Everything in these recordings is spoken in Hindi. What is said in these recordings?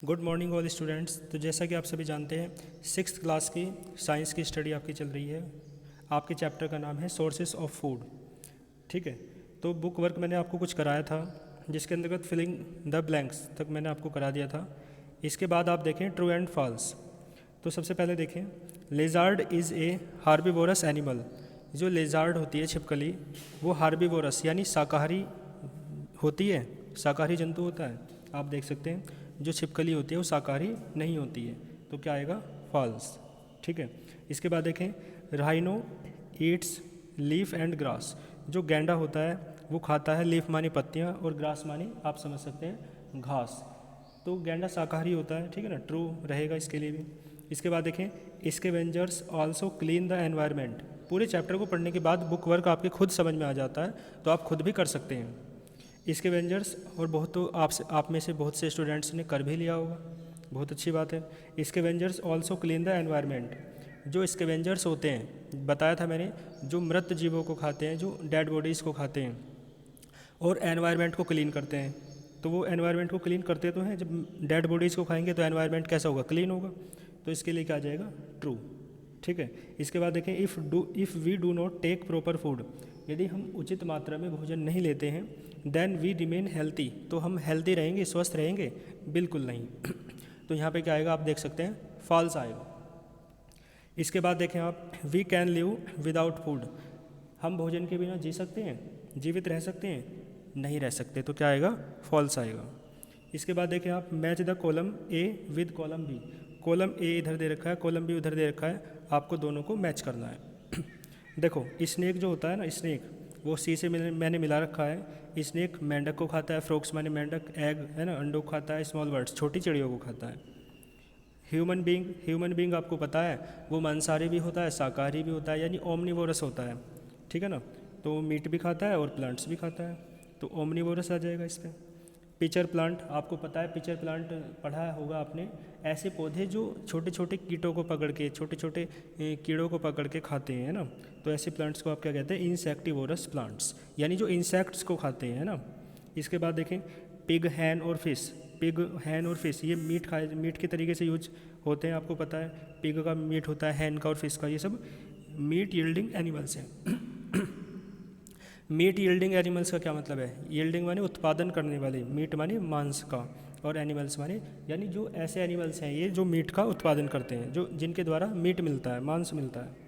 Good morning all students. तो जैसा कि आप सभी जानते हैं सिक्स्थ क्लास की साइंस की स्टडी आपकी चल रही है। आपके चैप्टर का नाम है सोर्सेस ऑफ फूड। ठीक है, तो बुक वर्क मैंने आपको कुछ कराया था जिसके अंतर्गत फिलिंग द ब्लैंक्स तक मैंने आपको करा दिया था। इसके बाद आप देखें ट्रू एंड फॉल्स। तो सबसे पहले देखें lizard is a herbivores animal. जो लेजार्ड होती है छिपकली वो हार्बीवोरस यानी शाकाहारी होती है, शाकाहारी जंतु होता है। आप देख सकते हैं जो छिपकली होती है वो शाकाहारी नहीं होती है, तो क्या आएगा फॉल्स। ठीक है, इसके बाद देखें rhino Yeats leaf and grass. जो गैंडा होता है वो खाता है लीफ मानी पत्तियाँ और ग्रास मानी आप समझ सकते हैं घास। तो गैंडा शाकाहारी होता है, ठीक है ना, ट्रू रहेगा इसके लिए भी। इसके बाद देखें scavengers also clean the environment. पूरे चैप्टर को पढ़ने के बाद बुक वर्क आपके खुद समझ में आ जाता है, तो आप खुद भी कर सकते हैं स्कैवेंजर्स। और बहुत तो आप में से बहुत से स्टूडेंट्स ने कर भी लिया होगा, बहुत अच्छी बात है। Scavengers also clean the environment. जो स्कैवेंजर्स होते हैं बताया था मैंने, जो मृत जीवों को खाते हैं, जो डेड बॉडीज़ को खाते हैं और एनवायरनमेंट को क्लीन करते हैं। तो वो एनवायरनमेंट को क्लीन करते तो हैं, जब डेड बॉडीज़ को खाएंगे तो एनवायरनमेंट कैसा होगा, क्लीन होगा। तो इसके लिए क्या आ जाएगा, ट्रू। ठीक है, इसके बाद देखें if we do not take proper food. यदि हम उचित मात्रा में भोजन नहीं लेते हैं देन वी रिमेन हेल्थी। तो हम हेल्थी रहेंगे, स्वस्थ रहेंगे, बिल्कुल नहीं। तो यहाँ पे क्या आएगा आप देख सकते हैं फॉल्स आएगा। इसके बाद देखें आप we can live without food. हम भोजन के बिना जी सकते हैं, जीवित रह सकते हैं, नहीं रह सकते, तो क्या आएगा फॉल्स आएगा। इसके बाद देखें आप match the column A with column B. Column A इधर दे रखा है, कॉलम बी उधर दे रखा है, आपको दोनों को मैच करना है। देखो स्नेक जो होता है ना, स्नेक वो सी से मैंने मिला रखा है। स्नेक मेंढक को खाता है, फ्रॉक्स माने मेंढक, एग है ना अंडों को खाता है, स्मॉल बर्ड्स छोटी चिड़ियों को खाता है। ह्यूमन बींग आपको पता है वो मांसाहारी भी होता है, शाकाहारी भी होता है, यानी ओमनीवोरस होता है। ठीक है ना, तो मीट भी खाता है और प्लांट्स भी खाता है, तो ओमनीवोरस आ जाएगा इस पर। पिचर प्लांट आपको पता है, पिचर प्लांट पढ़ा होगा आपने। ऐसे पौधे जो छोटे छोटे कीटों को पकड़ के, छोटे छोटे कीड़ों को पकड़ के खाते हैं ना, तो ऐसे प्लांट्स को आप क्या कहते हैं, इंसेक्टिवोरस प्लांट्स, यानी जो इंसेक्ट्स को खाते हैं ना। इसके बाद देखें पिग हैन और फिश। पिग हैन और फिश ये मीट के तरीके से यूज होते हैं, आपको पता है। पिग का मीट होता है, हैन का और फिश का, ये सब मीट यील्डिंग एनिमल्स हैं। मीट यील्डिंग एनिमल्स का क्या मतलब है, यील्डिंग माने उत्पादन करने वाले, मीट माने मांस का, और एनिमल्स माने यानी जो ऐसे एनिमल्स हैं ये जो मीट का उत्पादन करते हैं, जो जिनके द्वारा मीट मिलता है, मांस मिलता है।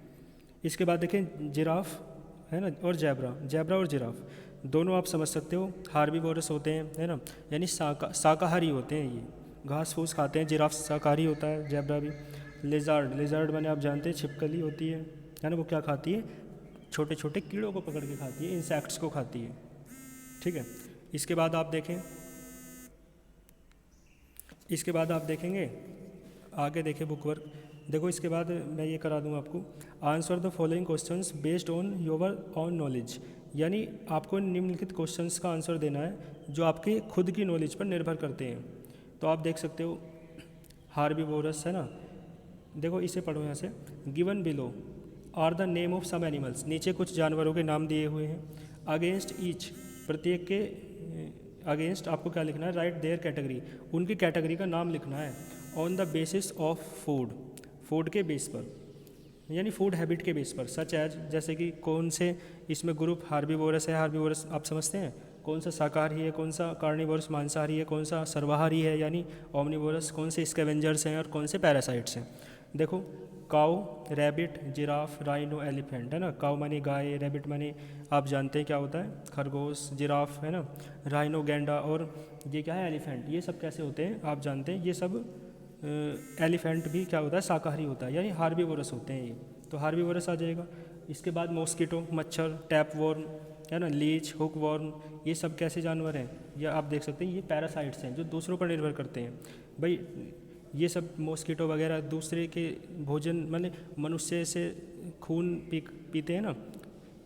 इसके बाद देखें जिराफ है ना, और जैबरा और जिराफ दोनों आप समझ सकते हो हार्बीवोरस होते हैं, है ना, यानी शाकाहारी होते हैं, ये घास फूस खाते हैं। जिराफ शाकाहारी होता है, जैबरा भी। लेजार्ड माने आप जानते हैं छिपकली होती है ना, वो क्या खाती है, छोटे छोटे कीड़ों को पकड़ के खाती है, इंसेक्ट्स को खाती है। ठीक है, इसके बाद आप देखें, इसके बाद आप देखेंगे आगे देखें बुक वर्क। देखो इसके बाद मैं ये करा दूँ आपको, answer the following questions based on your on knowledge. यानी आपको निम्नलिखित क्वेश्चंस का आंसर देना है जो आपके खुद की नॉलेज पर निर्भर करते हैं। तो आप देख सकते हो हार्बीवोरस है ना, देखो इसे पढ़ो यहाँ से। Given below are the name of some animals. नीचे कुछ जानवरों के नाम दिए हुए हैं। अगेंस्ट ईच, प्रत्येक के अगेंस्ट आपको क्या लिखना है, राइट देयर कैटेगरी, उनकी कैटेगरी का नाम लिखना है। On the basis of food, food के बेस पर, यानी फूड हैबिट के बेस पर। सच एज, जैसे कि कौन से इसमें ग्रुप हार्बीवोरस है, हार्बीवोरस आप समझते हैं, कौन सा शाकाहारी है, कौन सा कार्निवोरस मांसाहारी है, कौन सा सर्वाहारी है यानी ओमनिवोरस, कौन से स्कैवेंजर्स हैं और कौन से पैरासाइट्स हैं। देखो काऊ, रैबिट, जिराफ, राइनो, एलिफेंट, है ना। काऊ माने गाय, रैबिट माने आप जानते हैं क्या होता है, खरगोश, जिराफ है ना, राइनो गैंडा, और ये क्या है एलिफेंट। ये सब कैसे होते हैं आप जानते हैं, ये सब एलिफेंट भी क्या होता है, शाकाहारी होता है, यानी हार्बीवोरस होते हैं ये, तो हार्बीवोरस आ जाएगा। इसके बाद मॉस्किटो, मच्छर, टैप वॉर्म है ना, लीच, हुक वॉर्म, ये सब कैसे जानवर हैं, ये आप देख सकते हैं, ये पैरासाइट्स हैं जो दूसरों पर निर्भर करते हैं। भाई ये सब मॉस्किटो वगैरह दूसरे के भोजन माने मनुष्य से खून पीते हैं ना,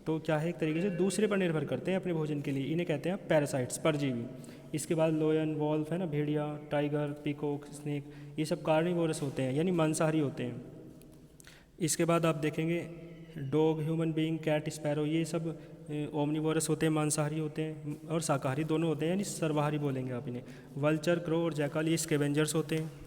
तो क्या है एक तरीके से दूसरे पर निर्भर करते हैं अपने भोजन के लिए, इन्हें कहते हैं पैरासाइट्स, परजीवी। इसके बाद लोयन, वॉल्फ है ना, भेड़िया, टाइगर, पीकॉक, स्नेक, ये सब कार्निवोरस होते हैं यानी मांसाहारी होते हैं। इसके बाद आप देखेंगे dog, human being, cat, sparrow, ये सब ओमनीवोरस होते हैं, मांसाहारी होते हैं, और शाकाहारी दोनों होते हैं, यानी सर्वाहारी बोलेंगे आप इन्हें। वल्चर, क्रो और जैकल ये स्कैवेंजर्स होते हैं।